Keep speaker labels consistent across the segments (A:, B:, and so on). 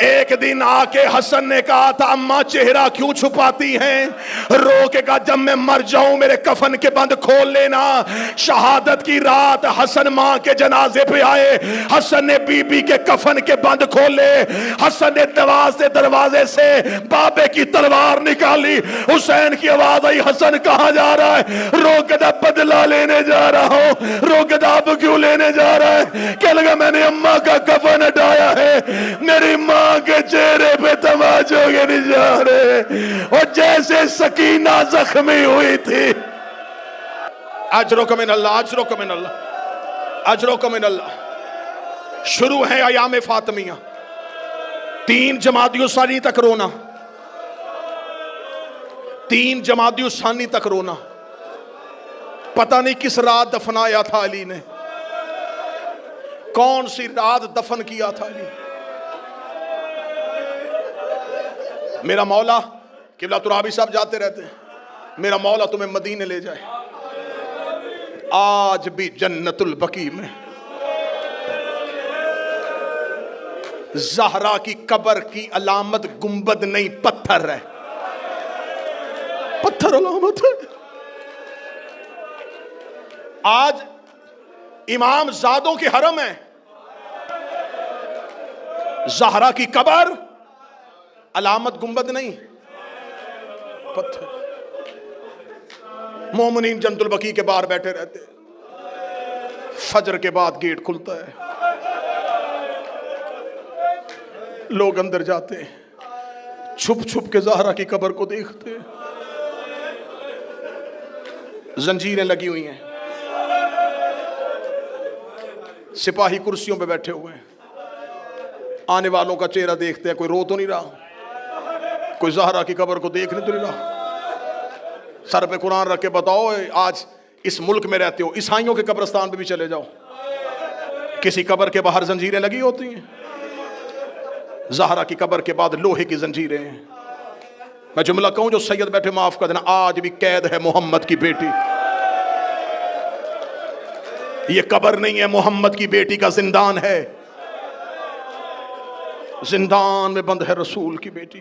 A: ایک دن آکے حسن نے کہا تھا اماں چہرہ کیوں چھپاتی ہیں؟ رو کے کہا جب میں مر جاؤں میرے کفن کے بند کھول لینا۔ شہادت کی رات حسن ماں کے جنازے پہ آئے، حسن نے بی بی کے کفن کے بند کھولے، حسن نے دروازے سے بابے کی تلوار نکالی، حسین کی آواز آئی حسن کہاں جا رہا ہے؟ رو کے کہا بدلہ لینے جا رہا ہوں۔ رو کے کہا اب کیوں لینے جا رہا ہے؟ کہنے لگا میں نے اماں کا کفن ہٹایا ہے، میری ماں کے چہرے پہ تماچوں کے نشانے، اور جیسے سکینہ زخمی ہوئی تھی۔ اجرک من اللہ، اجرک من اللہ، اجرک من اللہ۔ شروع ہے ایام فاطمیہ، 3 جمادی الثانی تک رونا، 3 جمادی الثانی تک رونا۔ پتہ نہیں کس رات دفنایا تھا علی نے، کون سی رات دفن کیا تھا علی۔ میرا مولا، قبلہ ترابی صاحب جاتے رہتے ہیں، میرا مولا تمہیں مدینے لے جائے۔ آج بھی جنت البقیع میں زہرا کی قبر کی علامت گنبد نہیں پتھر ہے، پتھر علامت ہے۔ آج امام زادوں کے حرم ہے، زہرا کی قبر علامت گنبد نہیں پتھر۔ مومنین جنت البقیع کے باہر بیٹھے رہتے، فجر کے بعد گیٹ کھلتا ہے، لوگ اندر جاتے، چھپ چھپ کے زہرا کی قبر کو دیکھتے، زنجیریں لگی ہوئی ہیں، سپاہی کرسیوں پہ بیٹھے ہوئے ہیں، آنے والوں کا چہرہ دیکھتے ہیں، کوئی رو تو نہیں رہا، کوئی زہرا کی قبر کو دیکھنے تو نہیں رہا۔ سر پہ قرآن رکھ کے بتاؤ، آج اس ملک میں رہتے ہو، عیسائیوں کے قبرستان پہ بھی چلے جاؤ، کسی قبر کے باہر زنجیریں لگی ہوتی ہیں؟ زہرا کی قبر کے بعد لوہے کی زنجیریں ہیں۔ میں جملہ کہوں جو سید بیٹھے معاف کر دینا، آج بھی قید ہے محمد کی بیٹی، یہ قبر نہیں ہے، محمد کی بیٹی کا زندان ہے، زندان میں بند ہے رسول کی بیٹی۔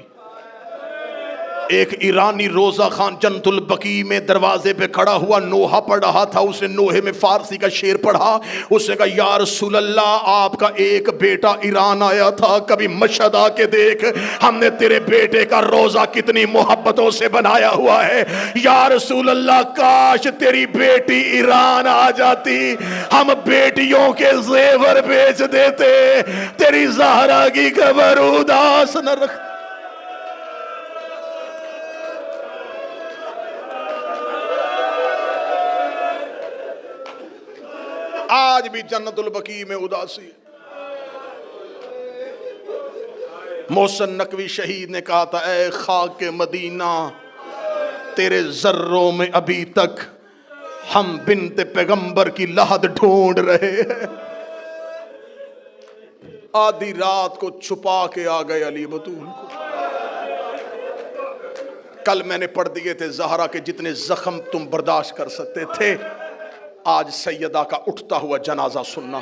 A: ایک ایرانی روزہ خان جنت البقیع میں دروازے پہ کھڑا ہوا نوحہ پڑھ رہا تھا، اس نے نوحے میں فارسی کا شعر پڑھا، اس نے کہا یا رسول اللہ آپ کا ایک بیٹا ایران آیا تھا، کبھی مشہد آ کے دیکھ، ہم نے تیرے بیٹے کا روزہ کتنی محبتوں سے بنایا ہوا ہے، یا رسول اللہ کاش تیری بیٹی ایران آ جاتی، ہم بیٹیوں کے زیور بیچ دیتے، تیری زہرا کی قبر اداس نہ رکھ۔ آج بھی جنت البقیع میں اداسی۔ محسن نقوی شہید نے کہا تھا اے خاک مدینہ تیرے ذروں میں ابھی تک ہم بنت پیغمبر کی لحد ڈھونڈ رہے ہیں۔ آدھی رات کو چھپا کے آ گئے علی بطول کو۔ کل میں نے پڑھ دیے تھے زہرا کے جتنے زخم تم برداشت کر سکتے تھے، آج سیدہ کا اٹھتا ہوا جنازہ سننا۔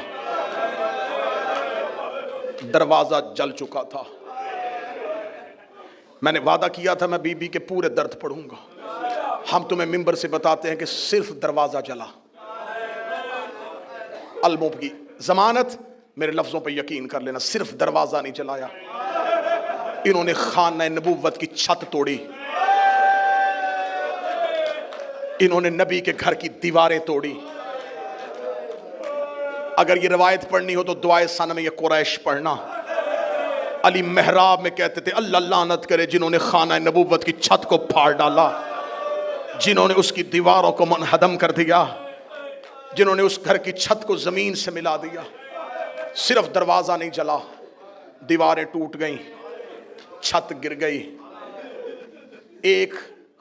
A: دروازہ جل چکا تھا، میں نے وعدہ کیا تھا میں بی بی کے پورے درد پڑھوں گا، ہم تمہیں ممبر سے بتاتے ہیں کہ صرف دروازہ جلا۔ علموں کی ضمانت، میرے لفظوں پہ یقین کر لینا، صرف دروازہ نہیں جلایا، انہوں نے خانہ نبوت کی چھت توڑی، انہوں نے نبی کے گھر کی دیواریں توڑی۔ اگر یہ روایت پڑھنی ہو تو دعائے ثنا میں یہ قریش پڑھنا۔ علی محراب میں کہتے تھے اللہ لعنت کرے جنہوں نے خانہ نبوت کی چھت کو پھاڑ ڈالا، جنہوں نے اس کی دیواروں کو منہدم کر دیا، جنہوں نے اس گھر کی چھت کو زمین سے ملا دیا۔ صرف دروازہ نہیں جلا، دیواریں ٹوٹ گئیں، چھت گر گئی، ایک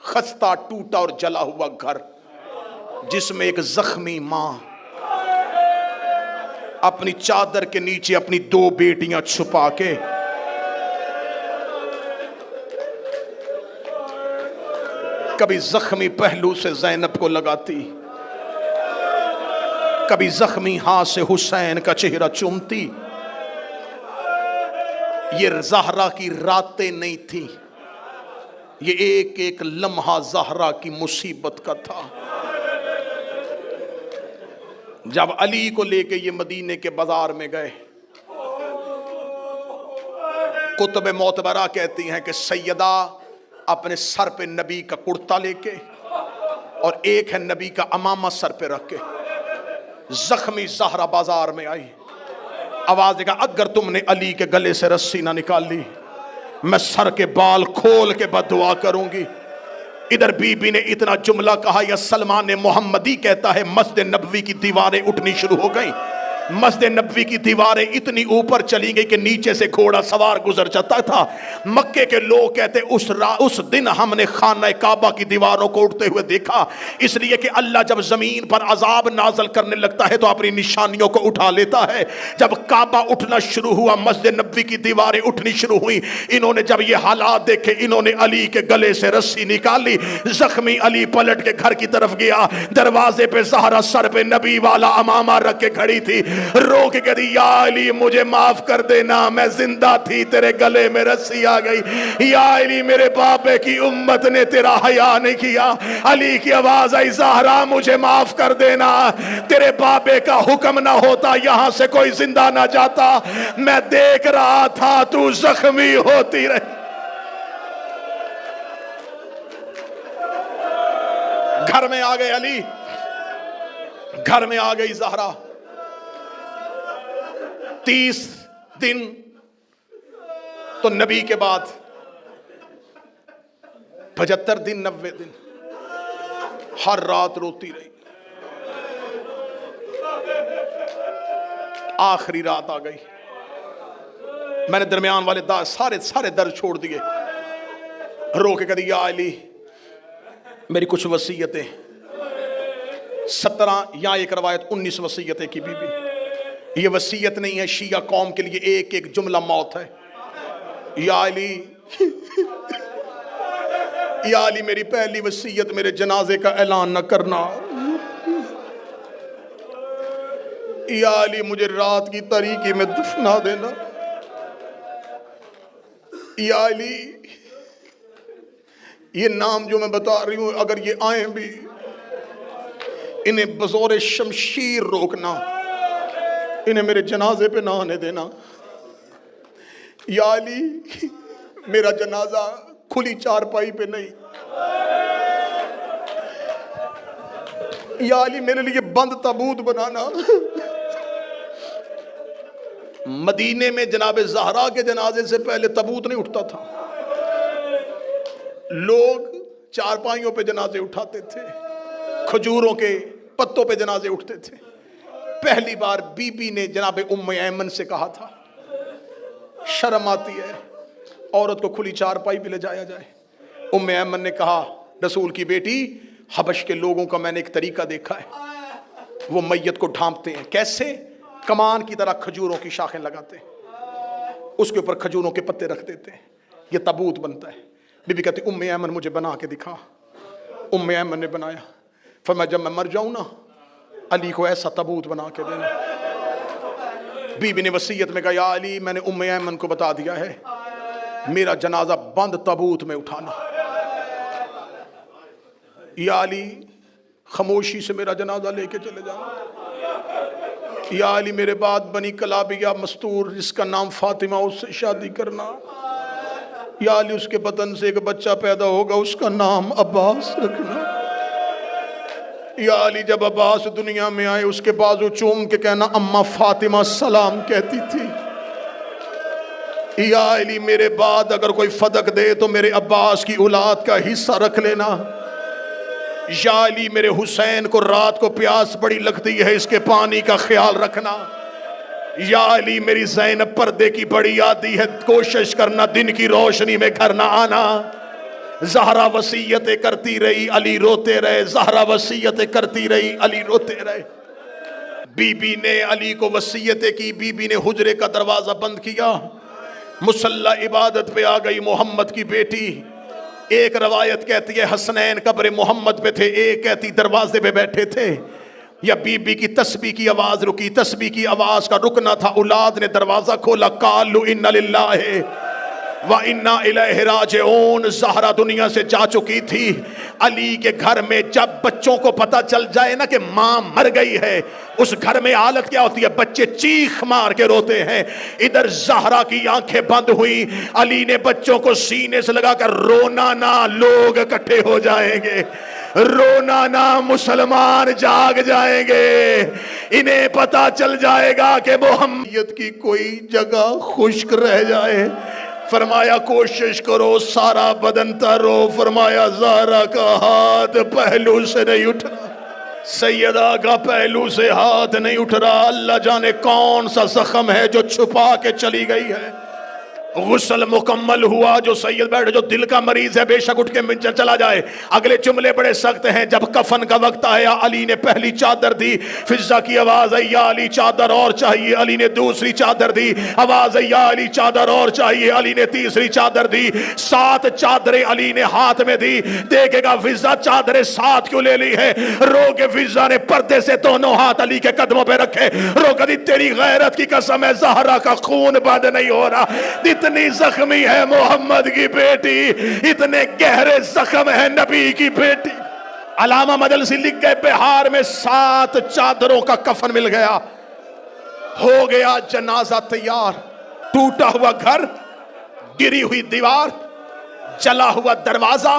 A: خستہ ٹوٹا اور جلا ہوا گھر جس میں ایک زخمی ماں اپنی چادر کے نیچے اپنی 2 بیٹیاں چھپا کے کبھی زخمی پہلو سے زینب کو لگاتی، کبھی زخمی ہاتھ سے حسین کا چہرہ چومتی، یہ زہرا کی راتیں نہیں تھیں، یہ ایک ایک لمحہ زہرا کی مصیبت کا تھا۔ جب علی کو لے کے یہ مدینے کے بازار میں گئے، کتب معتبرہ کہتی ہیں کہ سیدہ اپنے سر پہ نبی کا کرتا لے کے اور ایک ہے نبی کا امامہ سر پہ رکھ کے زخمی زہرا بازار میں آئی، آواز دے گا اگر تم نے علی کے گلے سے رسی نہ نکال لی میں سر کے بال کھول کے بد دعا کروں گی۔ ادھر بی بی نے اتنا جملہ کہا، یا سلمان محمدی کہتا ہے مسجد نبوی کی دیواریں اٹھنی شروع ہو گئیں، مسجد نبوی کی دیواریں اتنی اوپر چلی گئی کہ نیچے سے گھوڑا سوار گزر جاتا تھا۔ مکے کے لوگ کہتے اس دن ہم نے خانہ کعبہ کی دیواروں کو اٹھتے ہوئے دیکھا، اس لیے کہ اللہ جب زمین پر عذاب نازل کرنے لگتا ہے تو اپنی نشانیوں کو اٹھا لیتا ہے۔ جب کعبہ اٹھنا شروع ہوا، مسجد نبوی کی دیواریں اٹھنی شروع ہوئی، انہوں نے جب یہ حالات دیکھے انہوں نے علی کے گلے سے رسی نکالی، زخمی علی پلٹ کے گھر کی طرف گیا، دروازے پہ زہرا سر پہ نبی والا امامہ رکھ کے کھڑی تھی، رو کے کہتی یا علی مجھے معاف کر دینا، میں زندہ تھی تیرے گلے میں رسی آ گئی، یا علی میرے بابے کی امت نے تیرا حیا نہیں کیا۔ علی کی آواز آئی زہرا مجھے معاف کر دینا، تیرے بابے کا حکم نہ ہوتا یہاں سے کوئی زندہ نہ جاتا، میں دیکھ رہا تھا تو زخمی ہوتی رہی۔ گھر میں آ گئے علی، گھر میں آ گئی زہرا، 30 دن تو نبی کے بعد 75 دن 90 دن ہر رات روتی رہی۔ آخری رات آ گئی، میں نے درمیان والے سارے درد چھوڑ دیے، رو کے کہی یا علی میری کچھ وصیتیں، 17 یا ایک روایت 19 وصیتیں کی بی بی۔ یہ وصیت نہیں ہے، شیعہ قوم کے لیے ایک ایک جملہ موت ہے۔ یا علی یا علی میری پہلی وصیت میرے جنازے کا اعلان نہ کرنا، یا علی مجھے رات کی تاریکی میں دفنا دینا، یا علی یہ نام جو میں بتا رہی ہوں اگر یہ آئیں بھی انہیں بزور شمشیر روکنا، انہیں میرے جنازے پہ نہ آنے دینا۔ یا علی میرا جنازہ کھلی چارپائی پہ نہیں، یا علی میرے لیے بند تابوت بنانا۔ مدینے میں جناب زہرا کے جنازے سے پہلے تابوت نہیں اٹھتا تھا، لوگ چارپائیوں پہ جنازے اٹھاتے تھے، کھجوروں کے پتوں پہ جنازے اٹھتے تھے۔ پہلی بار بی بی نے جناب ام ایمن سے کہا تھا، شرم آتی ہے عورت کو کھلی چارپائی پہ لے جایا جائے۔ ام ایمن نے کہا رسول کی بیٹی حبش کے لوگوں کا میں نے ایک طریقہ دیکھا ہے، وہ میت کو ڈھانپتے ہیں، کیسے؟ کمان کی طرح کھجوروں کی شاخیں لگاتے ہیں، اس کے اوپر کھجوروں کے پتے رکھ دیتے ہیں، یہ تابوت بنتا ہے۔ بی بی کہتی ام ایمن مجھے بنا کے دکھا۔ ام ایمن نے بنایا، فرمایا جب میں مر جاؤں نا علی کو ایسا تابوت بنا کے دینا۔ بی بی نے وصیت میں کہا یا علی میں نے ام ایمن کو بتا دیا ہے میرا جنازہ بند تابوت میں اٹھانا، یا علی خاموشی سے میرا جنازہ لے کے چلے جانا، یا علی میرے بعد بنی کلابیہ مستور جس کا نام فاطمہ اس سے شادی کرنا، یا علی اس کے بدن سے ایک بچہ پیدا ہوگا اس کا نام عباس رکھنا، یا علی جب عباس دنیا میں آئے اس کے بازو چوم کے کہنا اماں فاطمہ سلام کہتی تھی، یا علی میرے بعد اگر کوئی فدق دے تو میرے عباس کی اولاد کا حصہ رکھ لینا، یا علی میرے حسین کو رات کو پیاس بڑی لگتی ہے اس کے پانی کا خیال رکھنا، یا علی میری زینب پردے کی بڑی عادی ہے کوشش کرنا دن کی روشنی میں گھر نہ آنا۔ زہرا وصیتیں کرتی رہی علی روتے رہے، زہرا وصیتیں کرتی رہی علی روتے رہے۔ بی بی نے علی کو وصیتیں کی، بی بی نے حجرے کا دروازہ بند کیا، مصلی عبادت پہ آ گئی محمد کی بیٹی۔ ایک روایت کہتی ہے حسنین قبر محمد پہ تھے، ایک کہتی دروازے پہ بیٹھے تھے۔ یا بی بی کی تسبیح کی آواز رکی، تسبیح کی آواز کا رکنا تھا، اولاد نے دروازہ کھولا، قالوا انا للہ وَإِنَّا إِلَيْهِ رَاجِعُونَ۔ زہرا دنیا سے جا چکی تھی، علی کے گھر میں جب بچوں کو پتہ چل جائے نا کہ ماں مر گئی ہے، اس گھر میں حالت کیا ہوتی ہے؟ بچے چیخ مار کے روتے ہیں۔ ادھر زہرا کی آنکھیں بند ہوئی، علی نے بچوں کو سینے سے لگا کر رونا نا، لوگ اکٹھے ہو جائیں گے، رونا نا، مسلمان جاگ جائیں گے، انہیں پتہ چل جائے گا کہ محمد کی کوئی جگہ خشک رہ جائے۔ فرمایا کوشش کرو سارا بدن ترو، فرمایا زہرا کا ہاتھ پہلو سے نہیں اٹھ رہا، سیدہ کا پہلو سے ہاتھ نہیں اٹھ رہا، اللہ جانے کون سا زخم ہے جو چھپا کے چلی گئی ہے۔ غسل مکمل ہوا، جو سید بیٹھے، جو دل کا مریض ہے بے شک اٹھ کے چلا جائے۔ اگلے جملے بڑے سخت ہیں۔ جب کفن کا وقت آیا، علی نے پہلی چادر دی، فضہ کی آواز آئی یا علی چادر اور چاہیے، علی نے دوسری چادر دی، آواز آئی یا علی چادر اور چاہیے، علی نے تیسری چادر دی، 7 چادریں علی نے ہاتھ میں دی۔ دیکھے گا فضہ چادریں 7 کیوں لے لی ہے؟ رو کے فضہ نے پردے سے دونوں ہاتھ علی کے قدموں پہ رکھے، رو کہ تیری غیرت کی قسم ہے زہرا کا خون بند نہیں ہو رہا، اتنی زخمی ہے محمد کی بیٹی، اتنے گہرے زخم ہے نبی کی بیٹی۔ علامہ مجلسی لکھ گئے بہار میں 7 چادروں کا کفن مل گیا، ہو گیا جنازہ تیار۔ ٹوٹا ہوا گھر، گری ہوئی دیوار، جلا ہوا دروازہ،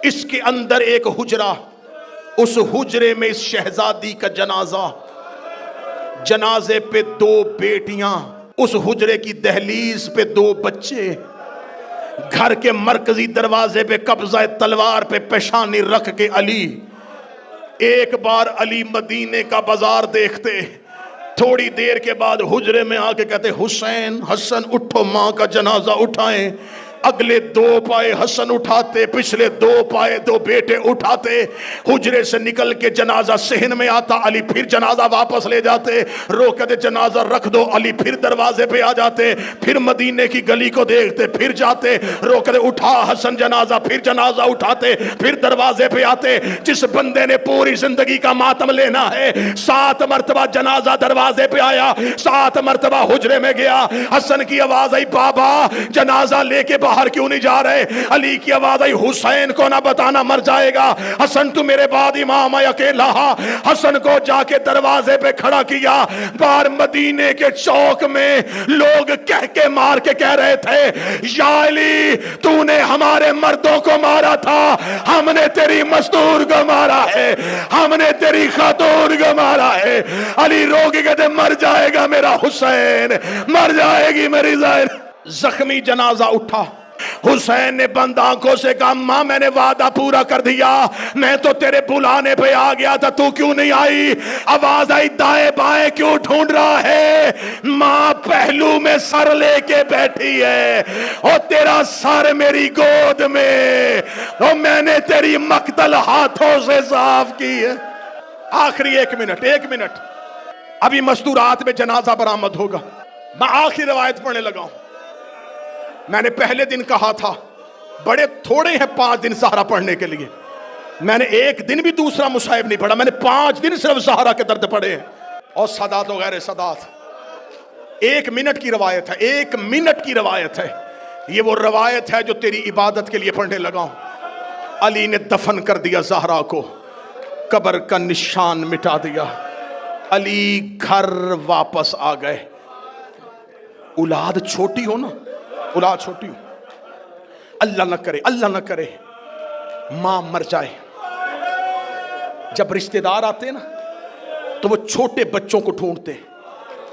A: اس کے اندر ایک حجرہ، اس حجرے میں اس شہزادی کا جنازہ، جنازے پہ 2 بیٹیاں، اس حجرے کی دہلیز پہ 2 بچے، گھر کے مرکزی دروازے پہ قبضہ تلوار پہ پیشانی رکھ کے علی۔ ایک بار علی مدینے کا بازار دیکھتے، تھوڑی دیر کے بعد حجرے میں آ کے کہتے حسین حسن اٹھو، ماں کا جنازہ اٹھائیں۔ اگلے 2 پائے حسن اٹھاتے، پچھلے 2 پائے 2 بیٹے اٹھاتے، حجرے سے نکل کے جنازہ صحن میں آتا، علی پھر جنازہ واپس لے جاتے، رو کہتے جنازہ رکھ دو، علی پھر دروازے پہ آ جاتے، پھر مدینے کی گلی کو دیکھتے، پھر جاتے، رو کہتے اٹھا حسن جنازہ، پھر جنازہ اٹھاتے، پھر دروازے پہ آتے۔ جس بندے نے پوری زندگی کا ماتم لینا ہے، 7 مرتبہ جنازہ دروازے پہ آیا، 7 مرتبہ حجرے میں گیا۔ حسن کی آواز آئی بابا جنازہ لے کے باہر کیوں نہیں جا رہے؟ علی کی آواز آئی حسین کو نہ بتانا مر جائے گا، حسن تو میرے بعد امام ہے اکیلا۔ حسن کو جا کے دروازے پہ کھڑا کیا، باہر مدینے کے چوک میں لوگ کہہ کے مار کے کہہ رہے تھے یا علی تو نے ہمارے مردوں کو مارا تھا، ہم نے تیری مستور کو مارا ہے، ہم نے تیری خاتون کو مارا ہے۔ علی رو کے کہتے مر جائے گا میرا حسین، مر جائے گی میری زہر۔ زخمی جنازہ اٹھا، حسین نے بند آنکھوں سے کہا ماں میں نے وعدہ پورا کر دیا، میں تو تیرے بلانے پہ آ گیا تھا، تو کیوں نہیں آئی؟ آواز آئی دائیں بائیں کیوں ڈھونڈ رہا ہے؟ ماں پہلو میں سر لے کے بیٹھی ہے، اور تیرا سر میری گود میں، اور میں نے تیری مقتل ہاتھوں سے صاف کی ہے۔ آخری 1 منٹ، ابھی مستورات میں جنازہ برآمد ہوگا، میں آخری روایت پڑھنے لگا ہوں۔ میں نے پہلے دن کہا تھا بڑے تھوڑے ہیں 5 دن زہرا پڑھنے کے لیے، میں نے 1 دن بھی دوسرا مصحف نہیں پڑھا، میں نے 5 دن صرف زہرا کے درد پڑھے ہیں، اور سادات وغیرہ سادات۔ 1 منٹ کی روایت ہے، 1 منٹ کی روایت ہے، یہ وہ روایت ہے جو تیری عبادت کے لیے پڑھنے لگا ہوں۔ علی نے دفن کر دیا زہرا کو، قبر کا نشان مٹا دیا، علی گھر واپس آ گئے۔ اولاد چھوٹی ہو نا، اولاد چھوٹی ہو، اللہ نہ کرے ماں مر جائے، جب رشتہ دار آتے نا تو وہ چھوٹے بچوں کو ڈھونڈتے،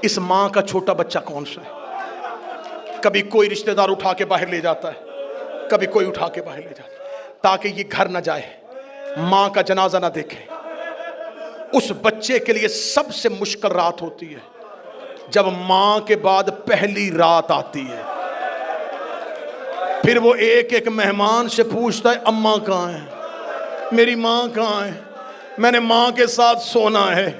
A: اس ماں کا چھوٹا بچہ کون سا ہے؟ کبھی کوئی رشتہ دار اٹھا کے باہر لے جاتا ہے، کبھی کوئی اٹھا کے باہر لے جاتا ہے، تاکہ یہ گھر نہ جائے، ماں کا جنازہ نہ دیکھے۔ اس بچے کے لیے سب سے مشکل رات ہوتی ہے جب ماں کے بعد پہلی رات آتی ہے، پھر وہ ایک مہمان سے پوچھتا ہے اماں کہاں ہیں، میری ماں کہاں ہے، میں نے ماں کے ساتھ سونا ہے،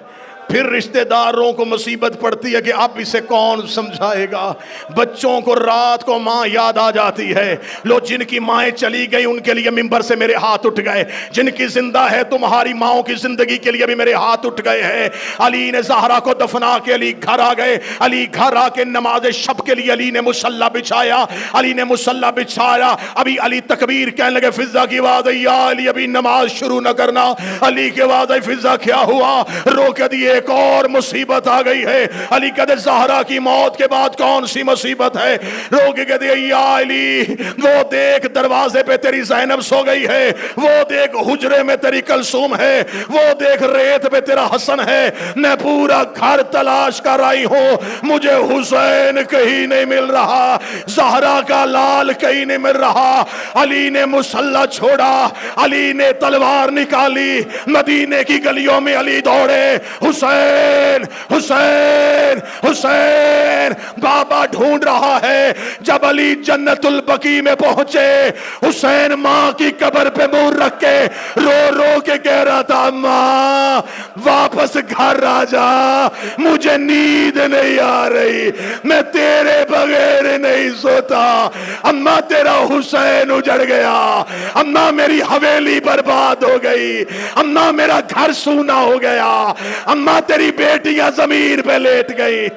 A: پھر رشتہ داروں کو مصیبت پڑتی ہے کہ اب اسے کون سمجھائے گا. بچوں کو رات کو ماں یاد آ جاتی ہے. لو جن کی مائیں چلی گئی ان کے لیے ممبر سے میرے ہاتھ اٹھ گئے. جن کی زندہ ہے تمہاری ماؤں کی زندگی کے لیے بھی میرے ہاتھ اٹھ گئے ہیں. علی نے زہرا کو دفنا کے علی گھر آ گئے. علی گھر آ کے نماز شب کے لیے علی نے مصلی بچھایا. علی نے مصلی بچھایا. ابھی علی تکبیر کہنے لگے. فضا کی آواز آئی یا علی ابھی نماز شروع نہ کرنا. علی کی آواز آئی فضا کیا ہوا؟ رو کے دی ایک اور مصیبت آ گئی ہے. علی کہتے زہرا کی موت کے بعد کون سی مصیبت ہے؟ رو کے کہتے یا علی وہ دیکھ دروازے پہ تیری زینب سو گئی ہے. وہ دیکھ حجرے میں تیری کلثوم ہے. وہ دیکھ ریت پہ تیرا حسن ہے. میں پورا گھر تلاش کر آئی ہوں. مجھے حسین کہیں نہیں مل رہا. زہرا کا لال کہیں نہیں مل رہا. علی نے مسلح چھوڑا. علی نے تلوار نکالی. مدینے کی گلیوں میں علی دوڑے. حسین حسین حسین. بابا ڈھونڈ رہا ہے. جب علی جنت البقیع میں پہنچے حسین ماں کی قبر پہ منہ رکھ کے رو رو کے کہہ رہا تھا ماں واپس گھر آ جا. مجھے نیند نہیں آ رہی. میں تیرے بغیر نہیں سوتا. اماں تیرا حسین اجڑ گیا. اماں میری حویلی برباد ہو گئی. اماں میرا گھر سونا ہو گیا. اماں تیری بیٹیاں زمین پہ لیٹ گئی.